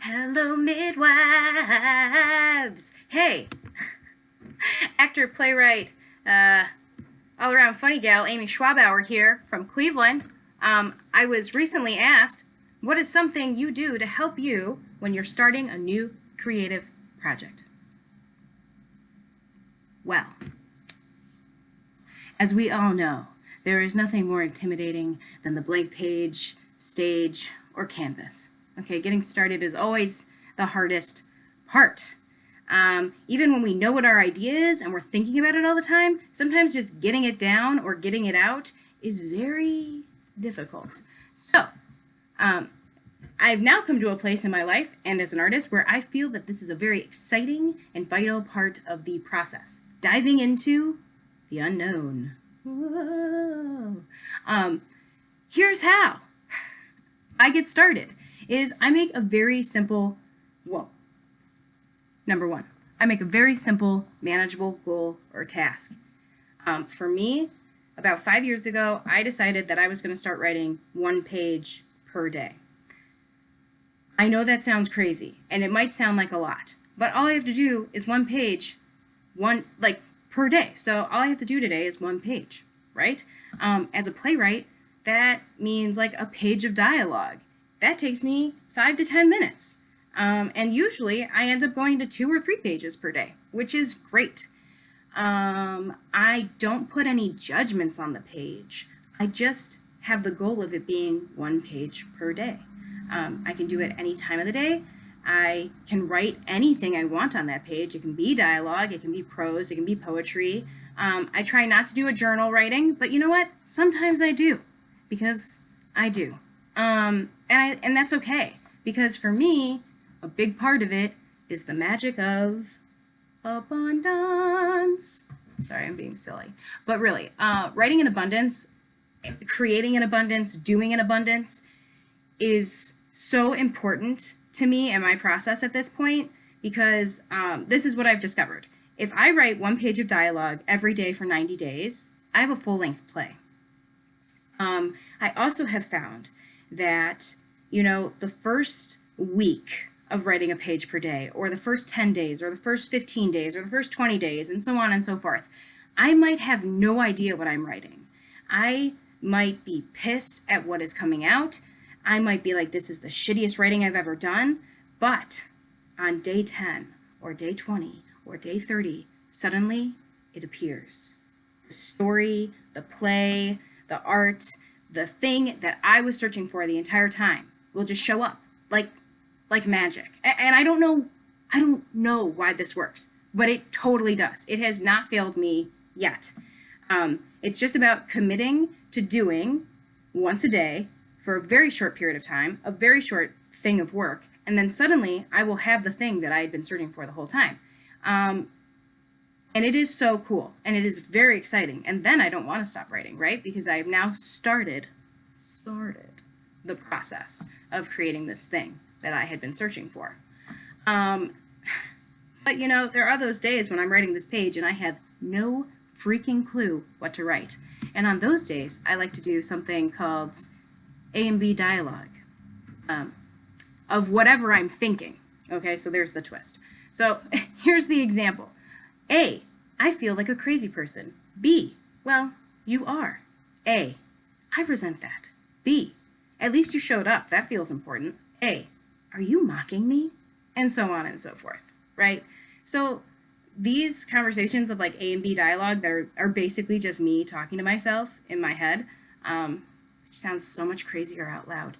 Hello, midwives. Hey, actor, playwright, all-around funny gal, Amy Schwabauer here from Cleveland. I was recently asked, what is something you do to help you when you're starting a new creative project? Well, as we all know, there is nothing more intimidating than the blank page, stage, or canvas. Okay, getting started is always the hardest part. Even when we know what our idea is and we're thinking about it all the time, sometimes just getting it down or getting it out is very difficult. So, I've now come to a place in my life and as an artist where I feel that this is a very exciting and vital part of the process. Diving into the unknown. Whoa. Here's how I get started is I make a very simple, number one, I make a very simple, manageable goal or task. For me, about 5 years ago, I decided that I was going to start writing 1 page per day. I know that sounds crazy, and it might sound like a lot, but all I have to do is 1 page, per day. So all I have to do today is 1 page, right? As a playwright, that means like a page of dialogue. That takes me 5 to 10 minutes. And usually I end up going to 2 or 3 pages per day, which is great. I don't put any judgments on the page. I just have the goal of it being 1 page per day. I can do it any time of the day. I can write anything I want on that page. It can be dialogue, it can be prose, it can be poetry. I try not to do a journal writing, but you know what? Sometimes I do, because I do. And that's okay, because for me, a big part of it is the magic of abundance. Sorry, I'm being silly. But really, writing in abundance, creating in abundance, doing in abundance is so important to me and my process at this point, because this is what I've discovered. If I write 1 page of dialogue every day for 90 days, I have a full-length play. I also have found that, the first week of writing a page per day, or the first 10 days, or the first 15 days, or the first 20 days, and so on and so forth, I might have no idea what I'm writing. I might be pissed at what is coming out. I might be like, this is the shittiest writing I've ever done, but on day 10, or day 20, or day 30, suddenly it appears. The story, the play, the art, the thing that I was searching for the entire time will just show up like magic. And I don't know why this works, but it totally does. It has not failed me yet. It's just about committing to doing once a day for a very short period of time, a very short thing of work, and then suddenly I will have the thing that I had been searching for the whole time. And it is so cool, and it is very exciting, and then I don't want to stop writing, right? Because I have now started the process of creating this thing that I had been searching for. But there are those days when I'm writing this page and I have no freaking clue what to write. And on those days, I like to do something called A and B dialogue of whatever I'm thinking. Okay, so there's the twist. So here's the example. A, I feel like a crazy person. B, well, you are. A, I resent that. B, at least you showed up. That feels important. A, are you mocking me? And so on and so forth, right? So these conversations of like A and B dialogue that are basically just me talking to myself in my head, which sounds so much crazier out loud,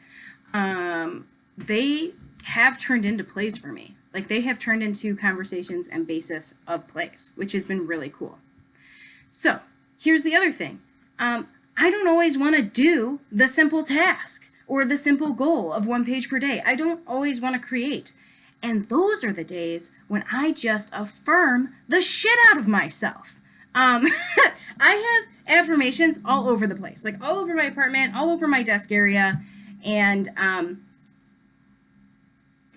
they have turned into plays for me. Like they have turned into conversations and basis of plays, which has been really cool. So here's the other thing. I don't always want to do the simple task or the simple goal of 1 page per day. I don't always want to create. And those are the days when I just affirm the shit out of myself. I have affirmations all over the place, like all over my apartment, all over my desk area. And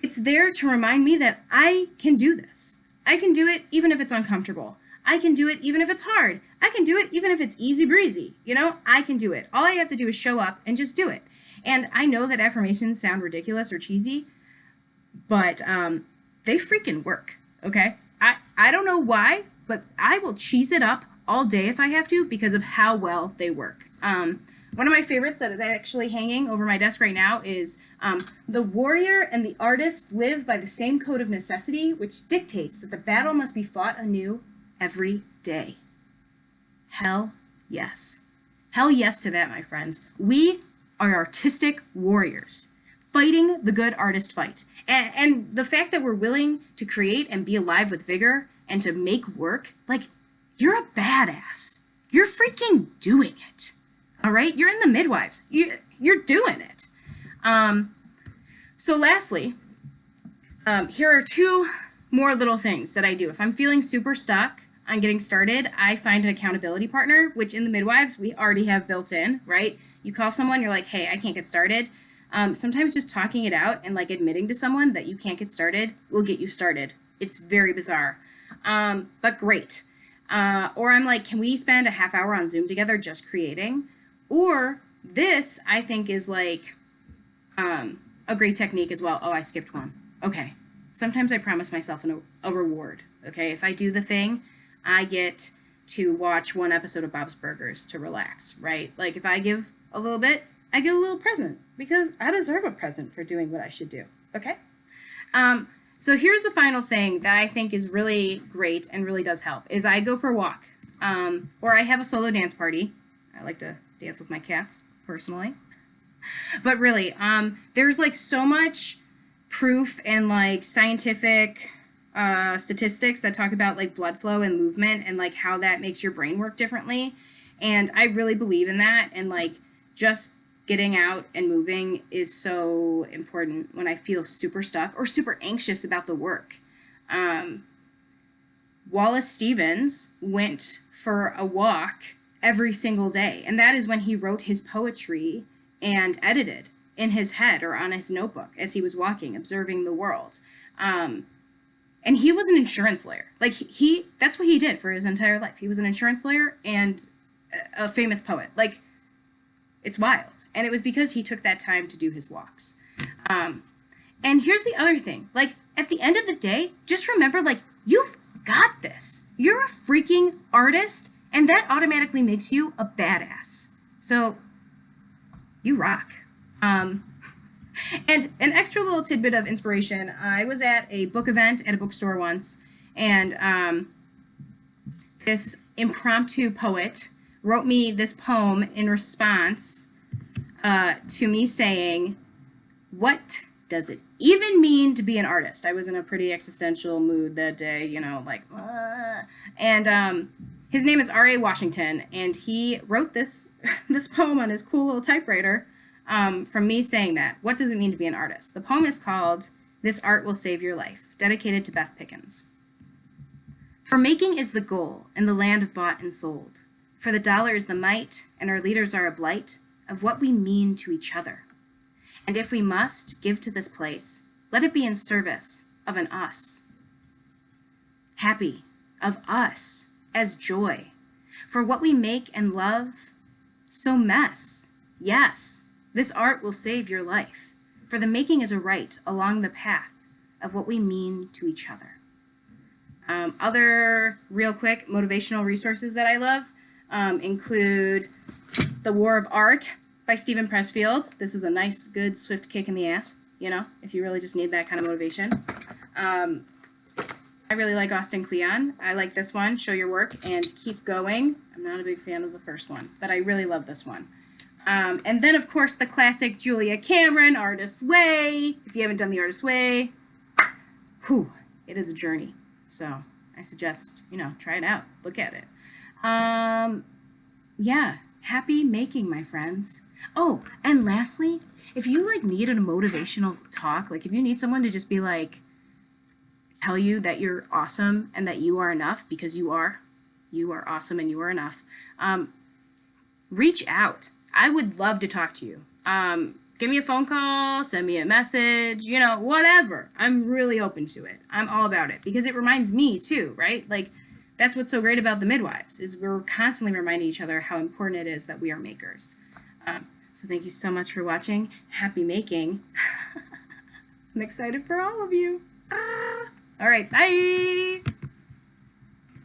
it's there to remind me that I can do this. I can do it even if it's uncomfortable. I can do it even if it's hard. I can do it even if it's easy breezy. I can do it. All I have to do is show up and just do it. And I know that affirmations sound ridiculous or cheesy, but they freaking work. Okay, I don't know why, but I will cheese it up all day if I have to because of how well they work. One of my favorites that is actually hanging over my desk right now is the warrior and the artist live by the same code of necessity, which dictates that the battle must be fought anew every day. Hell yes. Hell yes to that, my friends. We are artistic warriors fighting the good artist fight. And the fact that we're willing to create and be alive with vigor and to make work, like, you're a badass. You're freaking doing it. All right? You're in the midwives. You're doing it. So lastly, here are two more little things that I do. If I'm feeling super stuck on getting started, I find an accountability partner, which in the midwives we already have built in, right? You call someone, you're like, hey, I can't get started. Sometimes just talking it out and like admitting to someone that you can't get started will get you started. It's very bizarre, but great. Or I'm like, can we spend a half hour on Zoom together just creating? Or this, I think, is like a great technique as well. Oh, I skipped one. Okay. Sometimes I promise myself a reward. Okay. If I do the thing, I get to watch one episode of Bob's Burgers to relax, right? Like if I give a little bit, I get a little present because I deserve a present for doing what I should do. Okay. So here's the final thing that I think is really great and really does help is I go for a walk, or I have a solo dance party. I like to dance with my cats personally, but really, there's like so much proof and like scientific statistics that talk about like blood flow and movement and like how that makes your brain work differently. And I really believe in that. And like just getting out and moving is so important when I feel super stuck or super anxious about the work. Wallace Stevens went for a walk every single day. And that is when he wrote his poetry and edited in his head or on his notebook as he was walking, observing the world. And he was an insurance lawyer. Like that's what he did for his entire life. He was an insurance lawyer and a famous poet. Like, it's wild. And it was because he took that time to do his walks. And here's the other thing. Like, at the end of the day, just remember, like, you've got this. You're a freaking artist, and that automatically makes you a badass. So, you rock. And an extra little tidbit of inspiration, I was at a book event at a bookstore once, and this impromptu poet wrote me this poem in response to me saying, what does it even mean to be an artist? I was in a pretty existential mood that day, you know, like, and his name is R.A. Washington, and he wrote this poem on his cool little typewriter from me saying that. What does it mean to be an artist? The poem is called This Art Will Save Your Life, dedicated to Beth Pickens. For making is the goal in the land of bought and sold. For the dollar is the might, and our leaders are a blight of what we mean to each other. And if we must give to this place, let it be in service of an us. Happy of us as joy. For what we make and love, so mess. Yes, this art will save your life. For the making is a right along the path of what we mean to each other. Other real quick motivational resources that I love include The War of Art by Stephen Pressfield. This is a nice, good, swift kick in the ass, you know, if you really just need that kind of motivation. I really like Austin Kleon. I like this one, Show Your Work and Keep Going. I'm not a big fan of the first one, but I really love this one. And then, of course, the classic Julia Cameron, Artist's Way. If you haven't done the Artist's Way, whew, it is a journey. So I suggest, you know, try it out. Look at it. Yeah, happy making, my friends. Oh, and lastly, if you like need a motivational talk, like if you need someone to just be like, tell you that you're awesome and that you are enough because you are awesome and you are enough, reach out. I would love to talk to you. Give me a phone call, send me a message, you know, whatever. I'm really open to it. I'm all about it because it reminds me too, right? Like, that's what's so great about the midwives is we're constantly reminding each other how important it is that we are makers. So thank you so much for watching. Happy making. I'm excited for all of you. All right, bye.